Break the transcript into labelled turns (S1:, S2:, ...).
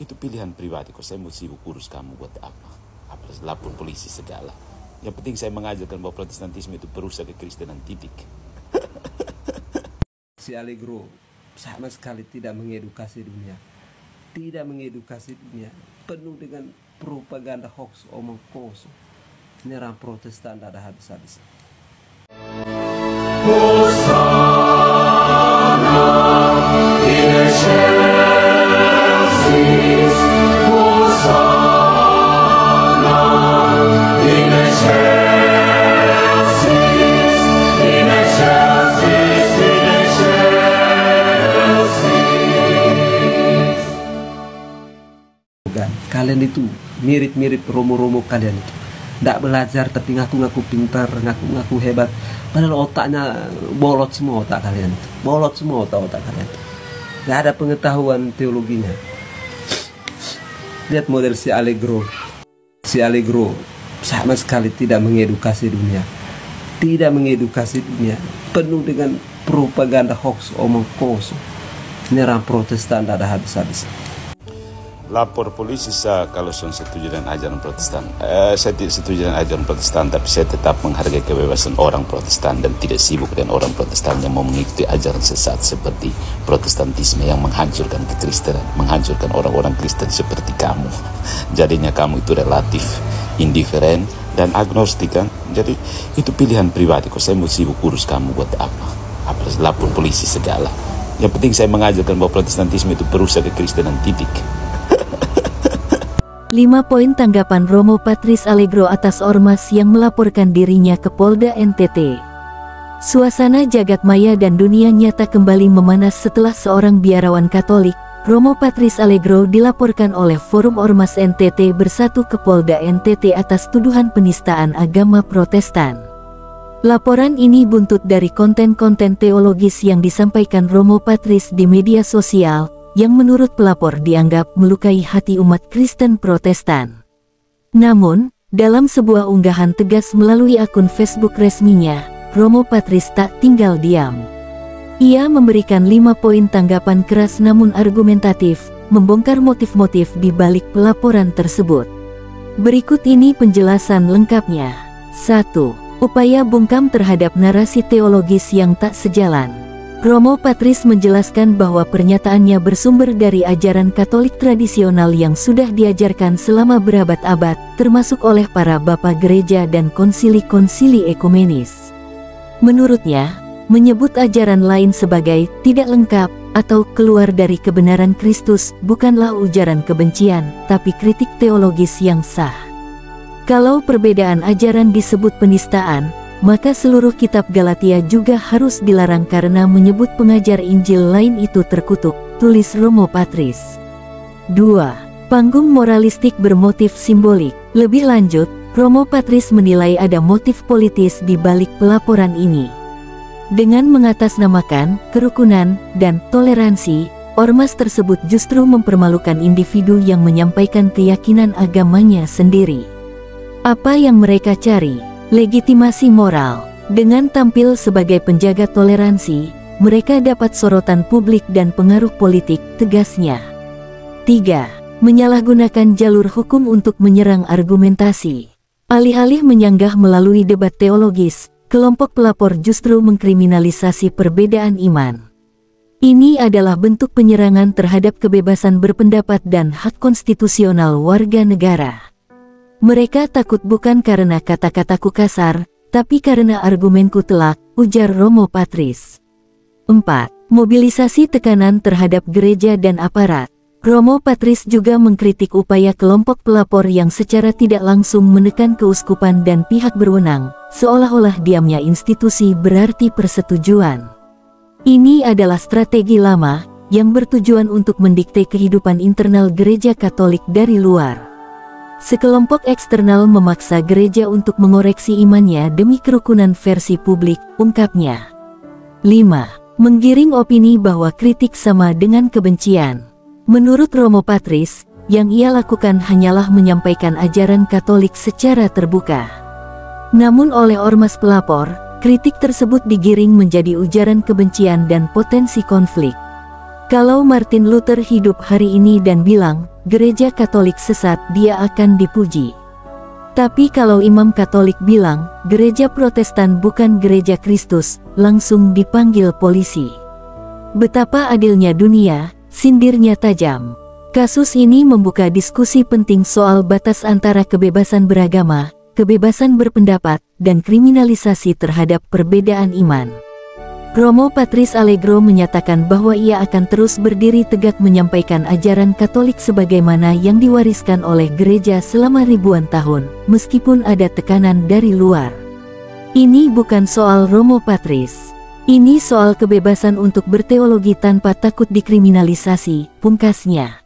S1: itu pilihan pribadi. Kok saya mau sibuk urus kamu buat apa? Apalagi lapor polisi segala. Yang penting saya mengajarkan bahwa Protestantisme itu perusak kekristenan, titik.
S2: Si Allegro sama sekali tidak mengedukasi dunia. Tidak mengedukasi dunia. Penuh dengan propaganda hoax, omong kosong. Menyerang Protestan tak ada habis-habis. Kalian itu mirip-mirip romo-romo kalian itu. Tidak belajar tapi ngaku-ngaku pintar, ngaku-ngaku hebat. Padahal otaknya bolot semua otak kalian itu. Bolot semua otak kalian itu. Tidak ada pengetahuan teologinya. Lihat model si Allegro. Si Allegro sama sekali tidak mengedukasi dunia. Tidak mengedukasi dunia. Penuh dengan propaganda hoax, omong kosong. Menyerang Protestan tak ada habis-habis.
S1: Lapor polisi kalau saya setuju dengan ajaran Protestan. Saya tidak setuju dengan ajaran Protestan, tapi saya tetap menghargai kebebasan orang Protestan dan tidak sibuk dengan orang Protestan yang mau mengikuti ajaran sesat seperti Protestantisme yang menghancurkan kekristenan, menghancurkan orang-orang Kristen seperti kamu. Jadinya kamu itu relatif indiferen dan agnostik kan. Jadi itu pilihan pribadi. Kok saya mau sibuk urus kamu buat apa? Apalagi lapor polisi segala. Yang penting saya mengajarkan bahwa Protestantisme itu perusak kekristenan, titik.
S3: 5 poin tanggapan Romo Patris Allegro atas ormas yang melaporkan dirinya ke Polda NTT. Suasana jagat maya dan dunia nyata kembali memanas setelah seorang biarawan Katolik, Romo Patris Allegro, dilaporkan oleh Forum Ormas NTT Bersatu ke Polda NTT atas tuduhan penistaan agama Protestan. Laporan ini buntut dari konten-konten teologis yang disampaikan Romo Patris di media sosial, yang menurut pelapor dianggap melukai hati umat Kristen Protestan. Namun, dalam sebuah unggahan tegas melalui akun Facebook resminya, Romo Patris tak tinggal diam. Ia memberikan 5 poin tanggapan keras namun argumentatif, membongkar motif-motif di balik pelaporan tersebut. Berikut ini penjelasan lengkapnya. 1. Upaya bungkam terhadap narasi teologis yang tak sejalan. Romo Patris menjelaskan bahwa pernyataannya bersumber dari ajaran Katolik tradisional yang sudah diajarkan selama berabad-abad, termasuk oleh para bapak gereja dan konsili-konsili ekumenis. Menurutnya, menyebut ajaran lain sebagai tidak lengkap atau keluar dari kebenaran Kristus bukanlah ujaran kebencian, tapi kritik teologis yang sah. Kalau perbedaan ajaran disebut penistaan, maka seluruh kitab Galatia juga harus dilarang karena menyebut pengajar Injil lain itu terkutuk, tulis Romo Patris. 2. Panggung moralistik bermotif simbolik. Lebih lanjut, Romo Patris menilai ada motif politis di balik pelaporan ini. Dengan mengatasnamakan kerukunan dan toleransi, ormas tersebut justru mempermalukan individu yang menyampaikan keyakinan agamanya sendiri. Apa yang mereka cari? Legitimasi moral. Dengan tampil sebagai penjaga toleransi, mereka dapat sorotan publik dan pengaruh politik, tegasnya. 3. Menyalahgunakan jalur hukum untuk menyerang argumentasi. Alih-alih menyanggah melalui debat teologis, kelompok pelapor justru mengkriminalisasi perbedaan iman. Ini adalah bentuk penyerangan terhadap kebebasan berpendapat dan hak konstitusional warga negara. Mereka takut bukan karena kata-kataku kasar, tapi karena argumenku telak, ujar Romo Patris. 4. Mobilisasi tekanan terhadap gereja dan aparat. Romo Patris juga mengkritik upaya kelompok pelapor yang secara tidak langsung menekan keuskupan dan pihak berwenang, seolah-olah diamnya institusi berarti persetujuan. Ini adalah strategi lama, yang bertujuan untuk mendikte kehidupan internal gereja Katolik dari luar. Sekelompok eksternal memaksa gereja untuk mengoreksi imannya demi kerukunan versi publik, ungkapnya. 5. Menggiring opini bahwa kritik sama dengan kebencian. Menurut Romo Patris, yang ia lakukan hanyalah menyampaikan ajaran Katolik secara terbuka. Namun oleh ormas pelapor, kritik tersebut digiring menjadi ujaran kebencian dan potensi konflik. Kalau Martin Luther hidup hari ini dan bilang, gereja Katolik sesat, dia akan dipuji. Tapi kalau Imam Katolik bilang, gereja Protestan bukan gereja Kristus, langsung dipanggil polisi. Betapa adilnya dunia, sindirnya tajam. Kasus ini membuka diskusi penting soal batas antara kebebasan beragama, kebebasan berpendapat, dan kriminalisasi terhadap perbedaan iman. Romo Patrice Allegro menyatakan bahwa ia akan terus berdiri tegak menyampaikan ajaran Katolik sebagaimana yang diwariskan oleh gereja selama ribuan tahun, meskipun ada tekanan dari luar. Ini bukan soal Romo Patrice. Ini soal kebebasan untuk berteologi tanpa takut dikriminalisasi, pungkasnya.